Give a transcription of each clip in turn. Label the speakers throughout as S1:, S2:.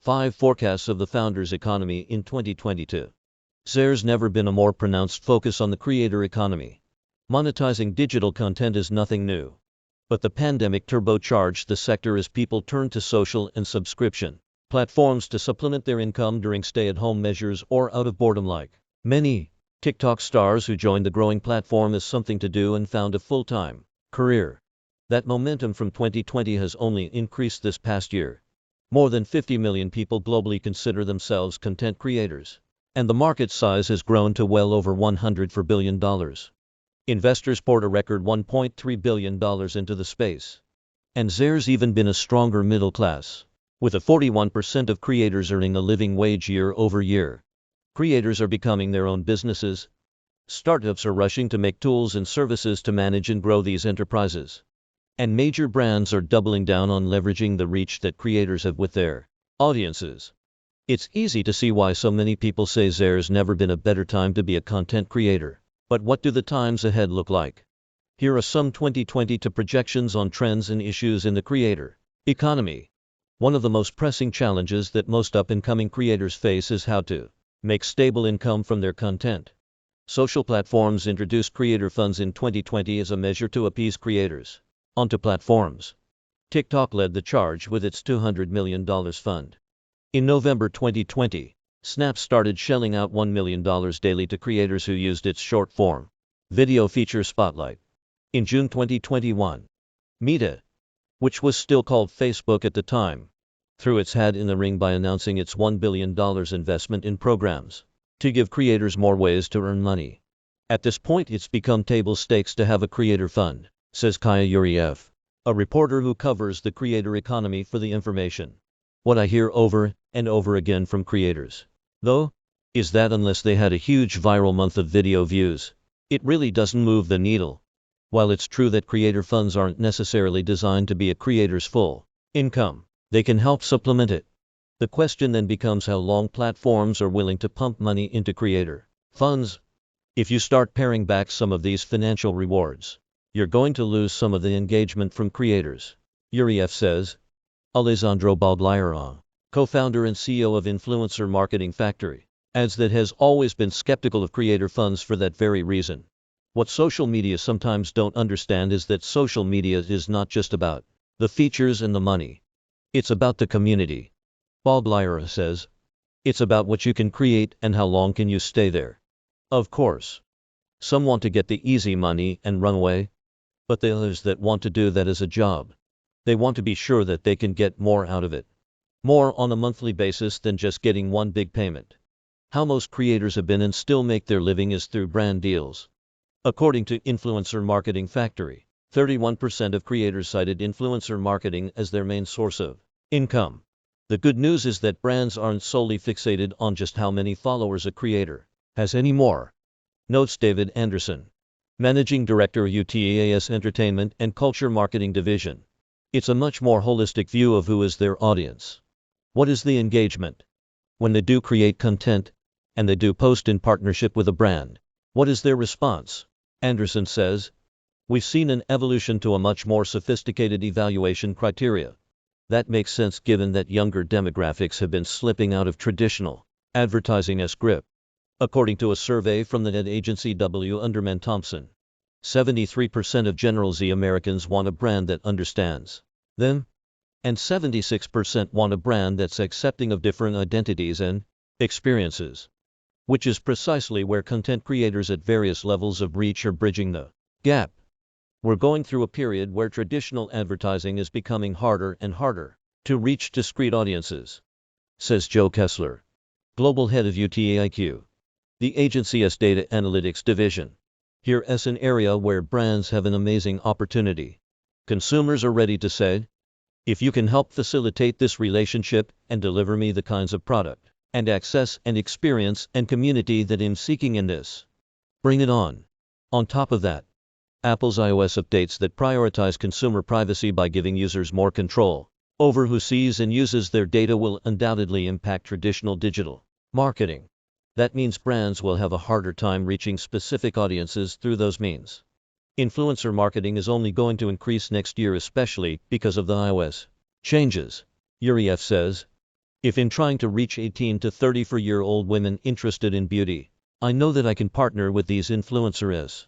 S1: 5 Forecasts of the Founders Economy in 2022. There's never been a more pronounced focus on the creator economy. Monetizing digital content is nothing new. But the pandemic turbocharged the sector as people turned to social and subscription platforms to supplement their income during stay-at-home measures or out of boredom like many TikTok stars who joined the growing platform as something to do and found a full-time career. That momentum from 2020 has only increased this past year. More than 50 million people globally consider themselves content creators, and the market size has grown to well over $104 billion. Investors poured a record $1.3 billion into the space. And there's even been a stronger middle class, with a 41% of creators earning a living wage year over year. Creators are becoming their own businesses. Startups are rushing to make tools and services to manage and grow these enterprises. And major brands are doubling down on leveraging the reach that creators have with their audiences. It's easy to see why so many people say there's never been a better time to be a content creator. But what do the times ahead look like? Here are some 2022 projections on trends and issues in the creator economy. One of the most pressing challenges that most up-and-coming creators face is how to make stable income from their content. Social platforms introduced creator funds in 2020 as a measure to appease creators onto platforms. TikTok led the charge with its $200 million fund. In November 2020, Snap started shelling out $1 million daily to creators who used its short-form video feature Spotlight. In June 2021, Meta, which was still called Facebook at the time, threw its hat in the ring by announcing its $1 billion investment in programs to give creators more ways to earn money. At this point, it's become table stakes to have a creator fund, says Kaya Yuriev, a reporter who covers the creator economy for The Information. What I hear over and over again from creators, though, is that unless they had a huge viral month of video views, it really doesn't move the needle. While it's true that creator funds aren't necessarily designed to be a creator's full income, they can help supplement it. The question then becomes how long platforms are willing to pump money into creator funds. If you start paring back some of these financial rewards, you're going to lose some of the engagement from creators, Yuriev says. Alessandro Bagliaran, co-founder and CEO of Influencer Marketing Factory, adds that has always been skeptical of creator funds for that very reason. What social media sometimes don't understand is that social media is not just about the features and the money. It's about the community. Bagliaran says, it's about what you can create and how long can you stay there. Of course, some want to get the easy money and run away, but the others that want to do that as a job. They want to be sure that they can get more out of it. More on a monthly basis than just getting one big payment. How most creators have been and still make their living is through brand deals. According to Influencer Marketing Factory, 31% of creators cited influencer marketing as their main source of income. The good news is that brands aren't solely fixated on just how many followers a creator has anymore, notes David Anderson, Managing Director UTAS Entertainment and Culture Marketing Division. It's a much more holistic view of who is their audience. What is the engagement? When they do create content, and they do post in partnership with a brand, what is their response? Anderson says, we've seen an evolution to a much more sophisticated evaluation criteria. That makes sense given that younger demographics have been slipping out of traditional advertising as grip. According to a survey from the ad agency W. Underman Thompson, 73% of General Z Americans want a brand that understands them, and 76% want a brand that's accepting of different identities and experiences, which is precisely where content creators at various levels of reach are bridging the gap. We're going through a period where traditional advertising is becoming harder and harder to reach discrete audiences, says Joe Kessler, global head of UTAIQ, the agency's data analytics division. Here's an area where brands have an amazing opportunity. Consumers are ready to say, if you can help facilitate this relationship and deliver me the kinds of product and access and experience and community that I'm seeking in this, bring it on. On top of that, Apple's iOS updates that prioritize consumer privacy by giving users more control over who sees and uses their data will undoubtedly impact traditional digital marketing. That means brands will have a harder time reaching specific audiences through those means. Influencer marketing is only going to increase next year, especially because of the iOS changes, Yuriev says. If in trying to reach 18 to 34-year-old women interested in beauty, I know that I can partner with these influencers.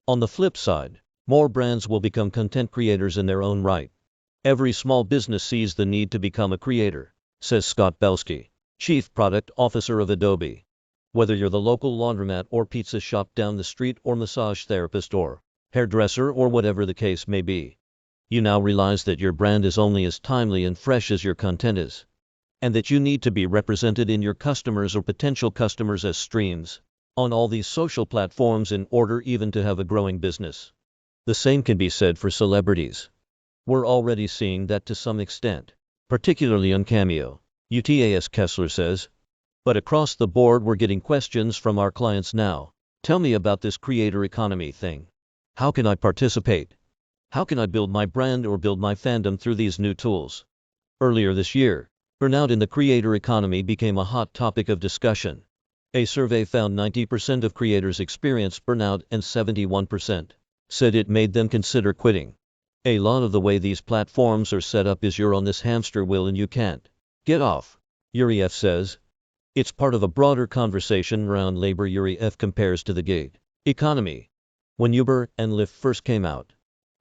S1: On the flip side, more brands will become content creators in their own right. Every small business sees the need to become a creator, says Scott Belsky, Chief Product Officer of Adobe. Whether you're the local laundromat or pizza shop down the street or massage therapist or hairdresser or whatever the case may be, you now realize that your brand is only as timely and fresh as your content is, and that you need to be represented in your customers or potential customers as streams on all these social platforms in order even to have a growing business. The same can be said for celebrities. We're already seeing that to some extent, particularly on Cameo, UTAS Kessler says. But across the board we're getting questions from our clients now. Tell me about this creator economy thing. How can I participate? How can I build my brand or build my fandom through these new tools? Earlier this year, burnout in the creator economy became a hot topic of discussion. A survey found 90% of creators experienced burnout and 71% said it made them consider quitting. A lot of the way these platforms are set up is you're on this hamster wheel and you can't get off. Yuri F. says. It's part of a broader conversation around labor. Yuri F. compares to the gig economy. When Uber and Lyft first came out,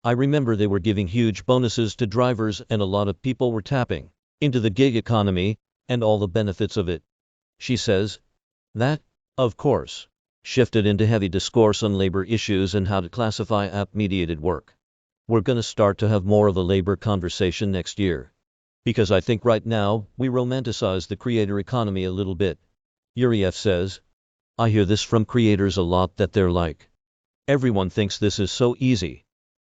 S1: I remember they were giving huge bonuses to drivers and a lot of people were tapping into the gig economy and all the benefits of it. She says. That, of course, shifted into heavy discourse on labor issues and how to classify app-mediated work. We're going to start to have more of a labor conversation next year. Because I think right now, we romanticize the creator economy a little bit. Yuri F. says. I hear this from creators a lot that they're like, everyone thinks this is so easy.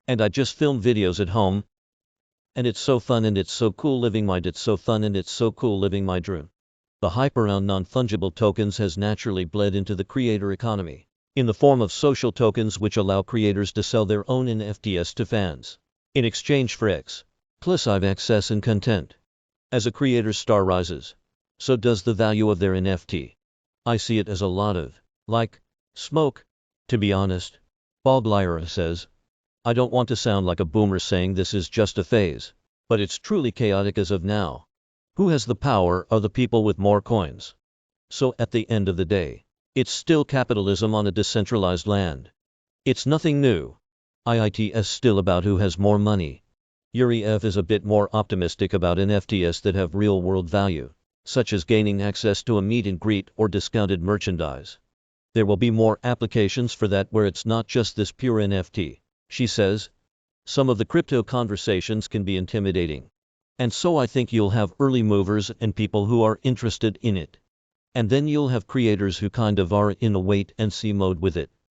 S1: And I just film videos at home. And it's so fun and it's so cool living my dream. The hype around non-fungible tokens has naturally bled into the creator economy, in the form of social tokens which allow creators to sell their own NFTs to fans, in exchange for exclusive access and content. As a creator's star rises, so does the value of their NFT. I see it as a lot of, smoke, to be honest. Bob Lyra says. I don't want to sound like a boomer saying this is just a phase, but it's truly chaotic as of now. Who has the power are the people with more coins. So at the end of the day, it's still capitalism on a decentralized land. It's nothing new. It's still about who has more money. Yuri F. is a bit more optimistic about NFTs that have real-world value, such as gaining access to a meet and greet or discounted merchandise. There will be more applications for that where it's not just this pure NFT, she says. Some of the crypto conversations can be intimidating. And so I think you'll have early movers and people who are interested in it. And then you'll have creators who kind of are in a wait-and-see mode with it.